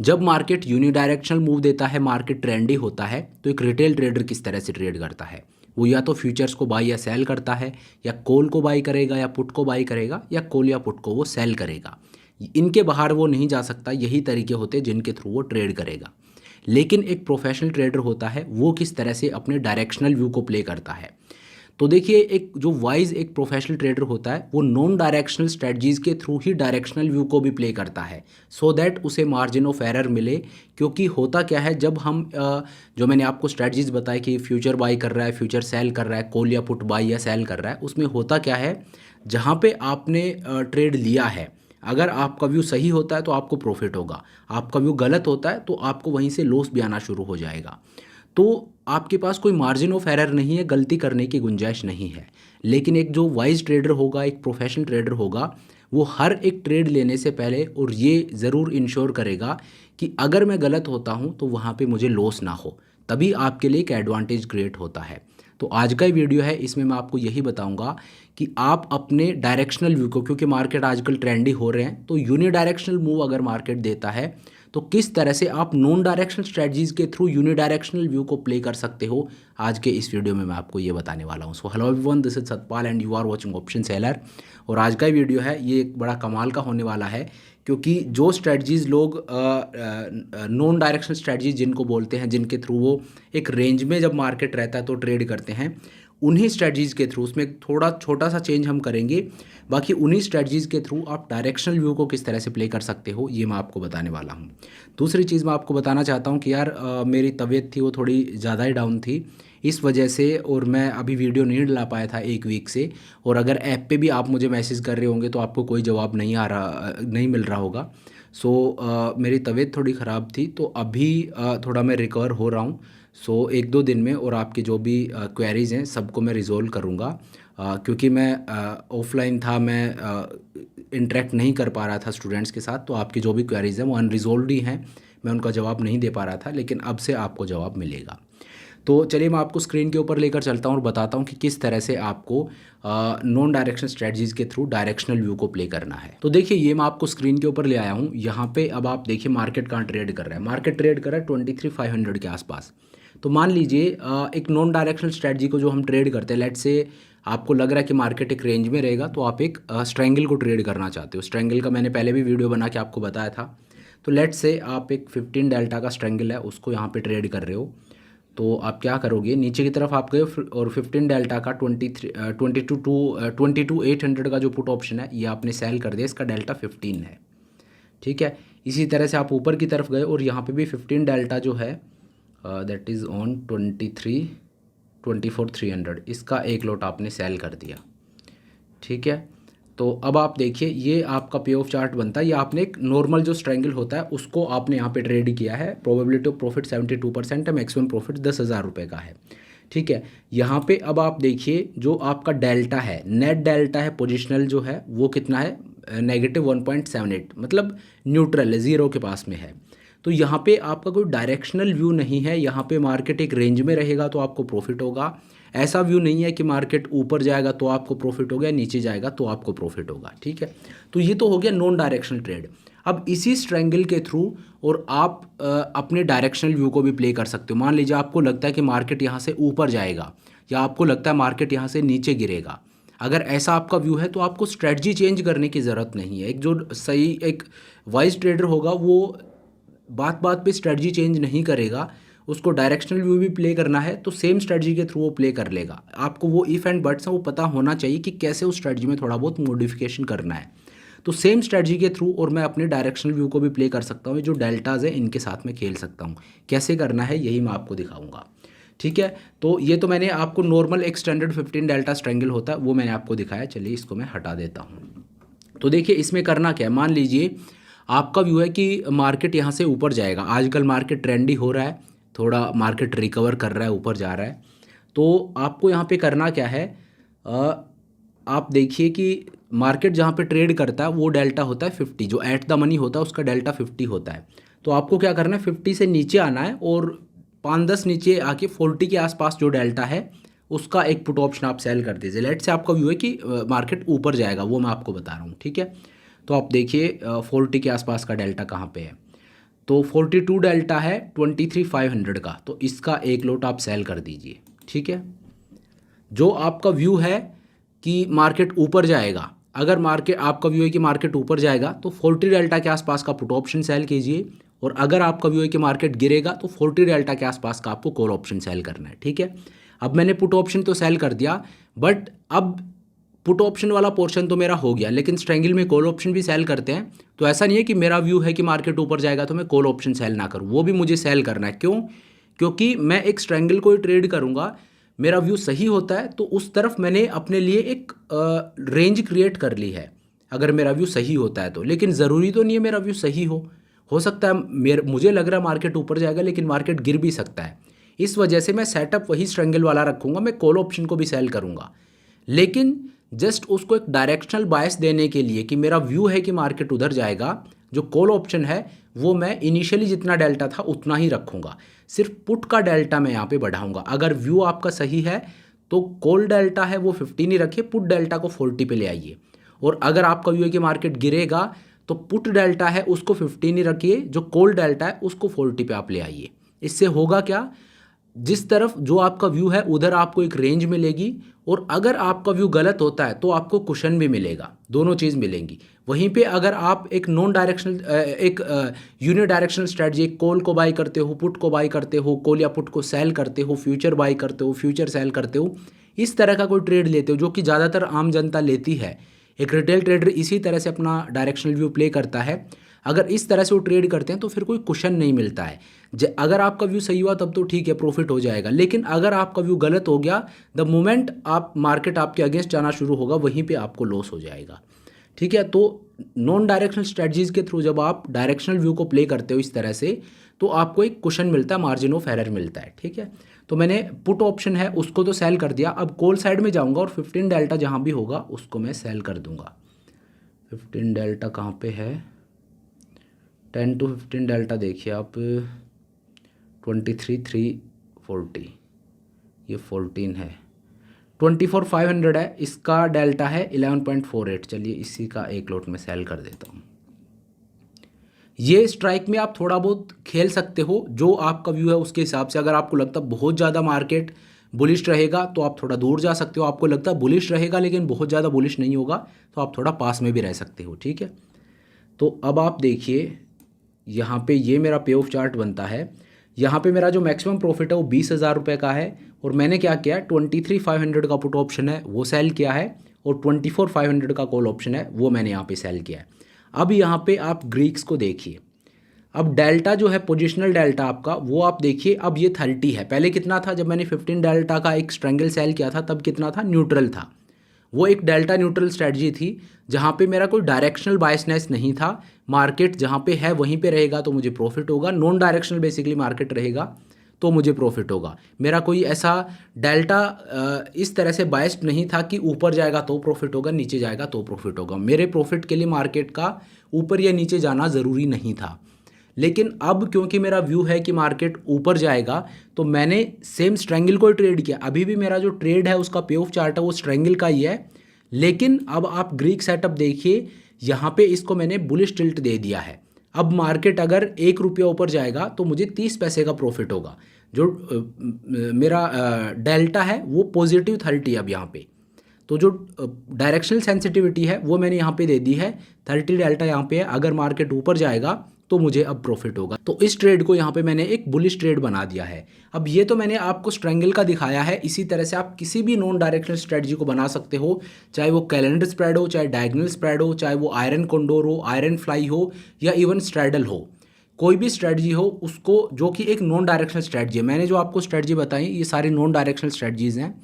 जब market unidirectional move देता है, मार्केट ट्रेंडी होता है, तो एक रिटेल ट्रेडर किस तरह से ट्रेड करता है? वो या तो फ्यूचर्स को बाई या सेल करता है, या कॉल को बाई करेगा या पुट को बाई करेगा, या कॉल या पुट को वो सेल करेगा। इनके बाहर वो नहीं जा सकता। यही तरीके होते हैं जिनके थ्रू वो ट्रेड करेगा। लेकिन एक प्रोफेशनल ट्रेडर होता है, वो किस तरह से अपने डायरेक्शनल व्यू को प्ले करता है? तो देखिए, एक जो वाइज एक प्रोफेशनल ट्रेडर होता है, वो नॉन डायरेक्शनल स्ट्रेटजीज के थ्रू ही डायरेक्शनल व्यू को भी प्ले करता है, सो दैट उसे मार्जिन ऑफ एरर मिले। क्योंकि होता क्या है, जब हम जो मैंने आपको स्ट्रेटजीज बताई कि फ्यूचर बाई कर रहा है, फ्यूचर सेल कर रहा है, कॉल या पुट बाई या सेल कर रहा है, उसमें होता क्या है, जहाँ पे आपने ट्रेड लिया है, अगर आपका व्यू सही होता है तो आपको प्रॉफिट होगा, आपका व्यू गलत होता है तो आपको वहीं से लॉस भी आना शुरू हो जाएगा। तो आपके पास कोई मार्जिन ऑफ एरर नहीं है, गलती करने की गुंजाइश नहीं है। लेकिन एक जो वाइज ट्रेडर होगा, एक प्रोफेशनल ट्रेडर होगा, वो हर एक ट्रेड लेने से पहले और ये ज़रूर इंश्योर करेगा कि अगर मैं गलत होता हूँ तो वहाँ पे मुझे लॉस ना हो, तभी आपके लिए एक एडवांटेज क्रिएट होता है। तो आज का ये वीडियो है, इसमें मैं आपको यही बताऊंगा कि आप अपने डायरेक्शनल व्यू को, क्योंकि मार्केट आजकल ट्रेंडी हो रहे हैं, तो यूनिडायरेक्शनल मूव अगर मार्केट देता है तो किस तरह से आप नॉन डायरेक्शनल स्ट्रेटजीज के थ्रू यूनिडायरेक्शनल व्यू को प्ले कर सकते हो, आज के इस वीडियो में मैं आपको ये बताने वाला हूँ। So hello everyone, this is Satpal and you are watching option seller. और आज का वीडियो है, ये एक बड़ा कमाल का होने वाला है, क्योंकि जो स्ट्रेटजीज लोग नॉन डायरेक्शनल स्ट्रेटजीज जिनको बोलते हैं, जिनके थ्रू वो एक रेंज में जब मार्केट रहता है तो ट्रेड करते हैं, उन्हीं स्ट्रेटजीज़ के थ्रू, उसमें थोड़ा छोटा सा चेंज हम करेंगे, बाकी उन्हीं स्ट्रेटजीज़ के थ्रू आप डायरेक्शनल व्यू को किस तरह से प्ले कर सकते हो, ये मैं आपको बताने वाला हूँ। दूसरी चीज़ मैं आपको बताना चाहता हूँ कि यार मेरी तबीयत थी वो थोड़ी ज़्यादा ही डाउन थी, इस वजह से, और मैं अभी वीडियो नहीं डाला पाया था एक वीक से। और अगर ऐप पे भी आप मुझे मैसेज कर रहे होंगे तो आपको कोई जवाब नहीं आ रहा, नहीं मिल रहा होगा। सो मेरी तबीयत थोड़ी ख़राब थी, तो अभी थोड़ा मैं रिकवर हो रहा हूँ। सो एक दो दिन में, और आपकी जो भी क्वेरीज़ हैं सबको मैं रिज़ोल्व करूँगा। क्योंकि मैं ऑफलाइन था, मैं इंटरेक्ट नहीं कर पा रहा था स्टूडेंट्स के साथ, तो आपकी जो भी क्वेरीज़ हैं वो अनरिजोल्व्ड ही हैं, मैं उनका जवाब नहीं दे पा रहा था, लेकिन अब से आपको जवाब मिलेगा। तो चलिए मैं आपको स्क्रीन के ऊपर लेकर चलता हूँ और बताता हूँ कि किस तरह से आपको नॉन डायरेक्शन स्ट्रेटजीज़ के थ्रू डायरेक्शनल व्यू को प्ले करना है। तो देखिए, ये मैं आपको स्क्रीन के ऊपर ले आया हूँ। यहाँ पे अब आप देखिए मार्केट कहाँ ट्रेड कर रहा है। मार्केट ट्रेड कर रहा है 23,500 के आसपास। तो मान लीजिए एक नॉन डायरेक्शनल स्ट्रेटजी को जो हम ट्रेड करते हैं, लेट्स से आपको लग रहा है कि मार्केट एक रेंज में रहेगा, तो आप एक स्ट्रैंगल को ट्रेड करना चाहते हो। स्ट्रैंगल का मैंने पहले भी वीडियो बना के आपको बताया था। तो लेट्स से आप एक 15 डेल्टा का स्ट्रैंगल है, उसको यहाँ पे ट्रेड कर रहे हो। तो आप क्या करोगे, नीचे की तरफ आप गए और 15 डेल्टा का 22,800 का जो पुट ऑप्शन है, ये आपने सेल कर दिया, इसका डेल्टा 15 है। ठीक है, इसी तरह से आप ऊपर की तरफ गए और यहाँ पे भी 15 डेल्टा जो है, दैट इज़ ऑन 24,300, इसका एक लॉट आपने सेल कर दिया। ठीक है, तो अब आप देखिए, ये आपका पे ऑफ चार्ट बनता है। ये आपने एक नॉर्मल जो स्ट्रैंगल होता है उसको आपने यहाँ पे ट्रेड किया है। प्रोबेबिलिटी ऑफ प्रॉफिट 72% है, मैक्सिमम प्रॉफिट 10,000 रुपये का है। ठीक है, यहाँ पे अब आप देखिए जो आपका डेल्टा है, नेट डेल्टा है, पोजिशनल जो है वो कितना है, -1.78, मतलब न्यूट्रल है, ज़ीरो के पास में है। तो यहाँ पे आपका कोई डायरेक्शनल व्यू नहीं है। यहाँ पे मार्केट एक रेंज में रहेगा तो आपको प्रॉफिट होगा। ऐसा व्यू नहीं है कि मार्केट ऊपर जाएगा तो आपको प्रॉफिट होगा, नीचे जाएगा तो आपको प्रॉफिट होगा। ठीक है, तो ये तो हो गया नॉन डायरेक्शनल ट्रेड। अब इसी स्ट्रैंगल के थ्रू और आप अपने डायरेक्शनल व्यू को भी प्ले कर सकते हो। मान लीजिए आपको लगता है कि मार्केट यहाँ से ऊपर जाएगा, या आपको लगता है मार्केट यहाँ से नीचे गिरेगा। अगर ऐसा आपका व्यू है तो आपको स्ट्रेटजी चेंज करने की ज़रूरत नहीं है। एक जो सही एक वाइज ट्रेडर होगा वो बात बात पे स्ट्रेटजी चेंज नहीं करेगा, उसको डायरेक्शनल व्यू भी प्ले करना है तो सेम स्ट्रेटजी के थ्रू वो प्ले कर लेगा। आपको वो इफ़ एंड बट्स हैं वो पता होना चाहिए कि कैसे उस स्ट्रेटजी में थोड़ा बहुत मॉडिफिकेशन करना है। तो सेम स्ट्रेटजी के थ्रू और मैं अपने डायरेक्शनल व्यू को भी प्ले कर सकता हूँ। जो डेल्टाज है इनके साथ में खेल सकता हूँ। कैसे करना है यही मैं आपको दिखाऊंगा। ठीक है, तो ये तो मैंने आपको नॉर्मल एक स्टैंडर्ड 15 डेल्टा स्ट्रैंगल होता है वो मैंने आपको दिखाया। चलिए इसको मैं हटा देता हूँ। तो देखिए इसमें करना क्या है, मान लीजिए आपका व्यू है कि मार्केट यहाँ से ऊपर जाएगा। आजकल मार्केट ट्रेंडी हो रहा है, थोड़ा मार्केट रिकवर कर रहा है, ऊपर जा रहा है। तो आपको यहाँ पे करना क्या है, आप देखिए कि मार्केट जहाँ पे ट्रेड करता है वो डेल्टा होता है 50, जो एट द मनी होता है उसका डेल्टा 50 होता है। तो आपको क्या करना है, 50 से नीचे आना है और 5-10 नीचे आके 40 के आसपास जो डेल्टा है उसका एक पुट ऑप्शन आप सेल कर दीजिए। लेट से आपका व्यू है कि मार्केट ऊपर जाएगा, वो मैं आपको बता रहा हूँ। ठीक है, तो आप देखिए 40 के आसपास का डेल्टा कहाँ पे है। तो 42 डेल्टा है 23,500 का, तो इसका एक लोट आप सेल कर दीजिए। ठीक है, जो आपका व्यू है कि मार्केट ऊपर जाएगा, अगर मार्केट आपका व्यू है कि मार्केट ऊपर जाएगा तो 40 डेल्टा के आसपास का पुट ऑप्शन सेल कीजिए, और अगर आपका व्यू है कि मार्केट गिरेगा तो 40 डेल्टा के आसपास का आपको कॉल ऑप्शन सेल करना है। ठीक है, अब मैंने पुट ऑप्शन तो सेल कर दिया, बट अब पुट ऑप्शन वाला पोर्शन तो मेरा हो गया, लेकिन स्ट्रेंगल में कॉल ऑप्शन भी सेल करते हैं। तो ऐसा नहीं है कि मेरा व्यू है कि मार्केट ऊपर जाएगा तो मैं कॉल ऑप्शन सेल ना करूँ, वो भी मुझे सेल करना है। क्यों? क्योंकि मैं एक स्ट्रेंगल को ही ट्रेड करूँगा, मेरा व्यू सही होता है तो उस तरफ मैंने अपने लिए एक रेंज क्रिएट कर ली है, अगर मेरा व्यू सही होता है तो। लेकिन ज़रूरी तो नहीं है मेरा व्यू सही हो सकता है मुझे लग रहा है मार्केट ऊपर जाएगा लेकिन मार्केट गिर भी सकता है। इस वजह से मैं सेटअप वही स्ट्रेंगल वाला रखूँगा, मैं कॉल ऑप्शन को भी सेल करूँगा, लेकिन जस्ट उसको एक डायरेक्शनल बायस देने के लिए कि मेरा व्यू है कि मार्केट उधर जाएगा, जो कॉल ऑप्शन है वो मैं इनिशियली जितना डेल्टा था उतना ही रखूँगा, सिर्फ पुट का डेल्टा मैं यहाँ पे बढ़ाऊँगा। अगर व्यू आपका सही है तो कॉल डेल्टा है वो 15 ही रखिए, पुट डेल्टा को 40 पे ले आइए। और अगर आपका व्यू है कि मार्केट गिरेगा तो पुट डेल्टा है उसको 15 ही रखिए, जो कॉल डेल्टा है उसको 40 पे आप ले आइए। इससे होगा क्या, जिस तरफ जो आपका व्यू है उधर आपको एक रेंज मिलेगी, और अगर आपका व्यू गलत होता है तो आपको कुशन भी मिलेगा, दोनों चीज़ मिलेंगी। वहीं पे अगर आप एक नॉन डायरेक्शनल एक यूनि डायरेक्शनल स्ट्रेटजी, कॉल को बाई करते हो, पुट को बाई करते हो, कॉल या पुट को सेल करते हो, फ्यूचर बाई करते हो, फ्यूचर सेल करते हो, इस तरह का कोई ट्रेड लेते हो जो कि ज़्यादातर आम जनता लेती है, एक रिटेल ट्रेडर इसी तरह से अपना डायरेक्शनल व्यू प्ले करता है, अगर इस तरह से वो ट्रेड करते हैं तो फिर कोई कुशन नहीं मिलता है। अगर आपका व्यू सही हुआ तब तो ठीक है, प्रॉफिट हो जाएगा, लेकिन अगर आपका व्यू गलत हो गया, द मोमेंट आप मार्केट आपके अगेंस्ट जाना शुरू होगा वहीं पे आपको लॉस हो जाएगा। ठीक है, तो नॉन डायरेक्शनल स्ट्रेटजीज के थ्रू जब आप डायरेक्शनल व्यू को प्ले करते हो इस तरह से, तो आपको एक कुशन मिलता है, मार्जिन ऑफ एरर मिलता है। ठीक है, तो मैंने पुट ऑप्शन है उसको तो सेल कर दिया, अब कॉल साइड में जाऊँगा और 15 डेल्टा जहाँ भी होगा उसको मैं सेल कर दूँगा। 15 डेल्टा कहाँ पे है, 10 to 15 डेल्टा देखिए आप, 23,340, ये 14 है, 24,500 है, इसका डेल्टा है 11.48। चलिए इसी का एक लोट में सेल कर देता हूँ। ये स्ट्राइक में आप थोड़ा बहुत खेल सकते हो, जो आपका व्यू है उसके हिसाब से। अगर आपको लगता है बहुत ज़्यादा मार्केट बुलिश रहेगा तो आप थोड़ा दूर जा सकते हो, आपको लगता है बुलिश रहेगा लेकिन बहुत ज़्यादा बुलिश नहीं होगा तो आप थोड़ा पास में भी रह सकते हो। ठीक है, तो अब आप देखिए यहाँ पे ये मेरा पे ऑफ चार्ट बनता है, यहाँ पे मेरा जो मैक्सिमम प्रॉफिट है वो 20,000 रुपये का है, और मैंने क्या किया, 23,500 का पुट ऑप्शन है वो सेल किया है, और 24,500 का कॉल ऑप्शन है वो मैंने यहाँ पे सेल किया है। अब यहाँ पे आप ग्रीक्स को देखिए, अब डेल्टा जो है पोजिशनल डेल्टा आपका वो आप देखिए, अब ये 30 है, पहले कितना था जब मैंने 15 डेल्टा का एक स्ट्रेंगल सेल किया था तब कितना था, न्यूट्रल था। वो एक डेल्टा न्यूट्रल स्ट्रेटजी थी जहाँ पे मेरा कोई डायरेक्शनल बायसनेस नहीं था, मार्केट जहाँ पे है वहीं पे रहेगा तो मुझे प्रॉफिट होगा, नॉन डायरेक्शनल बेसिकली मार्केट रहेगा तो मुझे प्रॉफिट होगा। मेरा कोई ऐसा डेल्टा इस तरह से बायस्ड नहीं था कि ऊपर जाएगा तो प्रॉफिट होगा, नीचे जाएगा तो प्रॉफिट होगा। मेरे प्रॉफिट के लिए मार्केट का ऊपर या नीचे जाना ज़रूरी नहीं था, लेकिन अब क्योंकि मेरा व्यू है कि मार्केट ऊपर जाएगा तो मैंने सेम स्ट्रेंगल को ही ट्रेड किया। अभी भी मेरा जो ट्रेड है उसका पे ऑफ चार्ट है वो स्ट्रेंगल का ही है, लेकिन अब आप ग्रीक सेटअप देखिए, यहाँ पे इसको मैंने बुलिश टिल्ट दे दिया है। अब मार्केट अगर 1 रुपया ऊपर जाएगा तो मुझे 30 पैसे का प्रॉफिट होगा, जो मेरा डेल्टा है वो पॉजिटिव 30 अब यहाँ पे। तो जो डायरेक्शनल सेंसिटिविटी है वो मैंने यहाँ पे दे दी है, 30 डेल्टा यहाँ पे है, अगर मार्केट ऊपर जाएगा तो मुझे अब प्रॉफिट होगा। तो इस ट्रेड को यहाँ पे मैंने एक बुलिश ट्रेड बना दिया है। अब ये तो मैंने आपको स्ट्रेंगल का दिखाया है, इसी तरह से आप किसी भी नॉन डायरेक्शनल स्ट्रेटजी को बना सकते हो, चाहे वो कैलेंडर स्प्रेड हो, चाहे डायगोनल स्प्रेड हो, चाहे वो आयरन कॉन्डोर हो, आयरन फ्लाई हो, या इवन स्ट्रैडल हो, कोई भी स्ट्रेटजी हो उसको, जो कि एक नॉन डायरेक्शनल स्ट्रेटजी है। मैंने जो आपको स्ट्रेटजी बताई ये सारी नॉन डायरेक्शनल स्ट्रेटजीज़ हैं,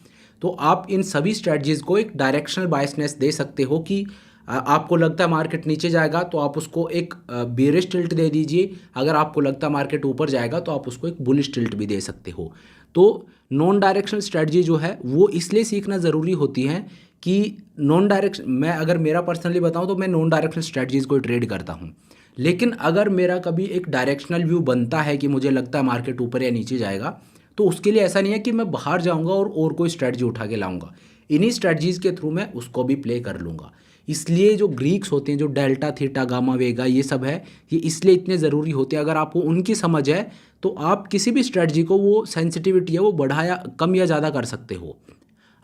तो आप इन सभी स्ट्रेटजीज़ को एक डायरेक्शनल बायसनेस दे सकते हो कि आपको लगता है मार्केट नीचे जाएगा तो आप उसको एक बेरिश टिल्ट दे दीजिए, अगर आपको लगता है मार्केट ऊपर जाएगा तो आप उसको एक बुलिश टिल्ट भी दे सकते हो। तो नॉन डायरेक्शनल स्ट्रेटजी जो है वो इसलिए सीखना ज़रूरी होती है कि नॉन डायरेक्शन, मैं अगर मेरा पर्सनली बताऊं तो मैं नॉन डायरेक्शनल स्ट्रेटजीज़ को ट्रेड करता हूं, लेकिन अगर मेरा कभी एक डायरेक्शनल व्यू बनता है कि मुझे लगता है मार्केट ऊपर या नीचे जाएगा, तो उसके लिए ऐसा नहीं है कि मैं बाहर जाऊँगा और कोई स्ट्रेटजी उठा के लाऊँगा, इन्हीं स्ट्रेटजीज़ के थ्रू मैं उसको भी प्ले कर लूँगा। इसलिए जो ग्रीक्स होते हैं, जो डेल्टा थीटा गामा वेगा ये सब है, ये इसलिए इतने ज़रूरी होते हैं। अगर आपको उनकी समझ है तो आप किसी भी स्ट्रेटजी को, वो सेंसिटिविटी है वो बढ़ाया कम या ज़्यादा कर सकते हो।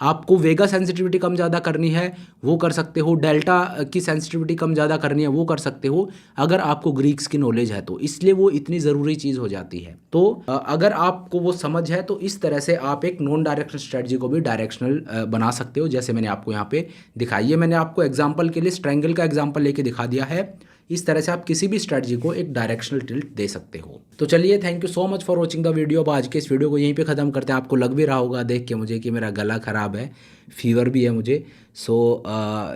आपको वेगा सेंसिटिविटी कम ज़्यादा करनी है वो कर सकते हो, डेल्टा की सेंसिटिविटी कम ज़्यादा करनी है वो कर सकते हो, अगर आपको ग्रीक्स की नॉलेज है तो। इसलिए वो इतनी ज़रूरी चीज़ हो जाती है। तो अगर आपको वो समझ है तो इस तरह से आप एक नॉन डायरेक्शनल स्ट्रेटजी को भी डायरेक्शनल बना सकते हो, जैसे मैंने आपको यहाँ पे दिखाई है। मैंने आपको एग्जाम्पल के लिए स्ट्रैंगल का एग्जाम्पल लेके दिखा दिया है। इस तरह से आप किसी भी स्ट्रेटजी को एक डायरेक्शनल टिल्ट दे सकते हो। तो चलिए, thank you so much for watching the video. अब आज के इस वीडियो को यहीं पे ख़त्म करते हैं। आपको लग भी रहा होगा देख के मुझे कि मेरा गला ख़राब है, फीवर भी है मुझे।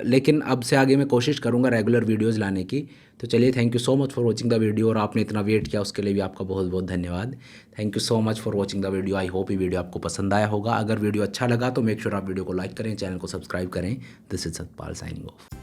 लेकिन अब से आगे मैं कोशिश करूँगा रेगुलर वीडियोज़ लाने की। तो चलिए, thank you so much for watching the video, और आपने इतना वेट किया उसके लिए भी आपका बहुत बहुत धन्यवाद। Thank you so much for watching the video. I hope ये वीडियो आपको पसंद आया होगा। अगर वीडियो अच्छा लगा तो मेक श्योर आप वीडियो को लाइक करें, चैनल को सब्सक्राइब करें। This is Satpal signing off.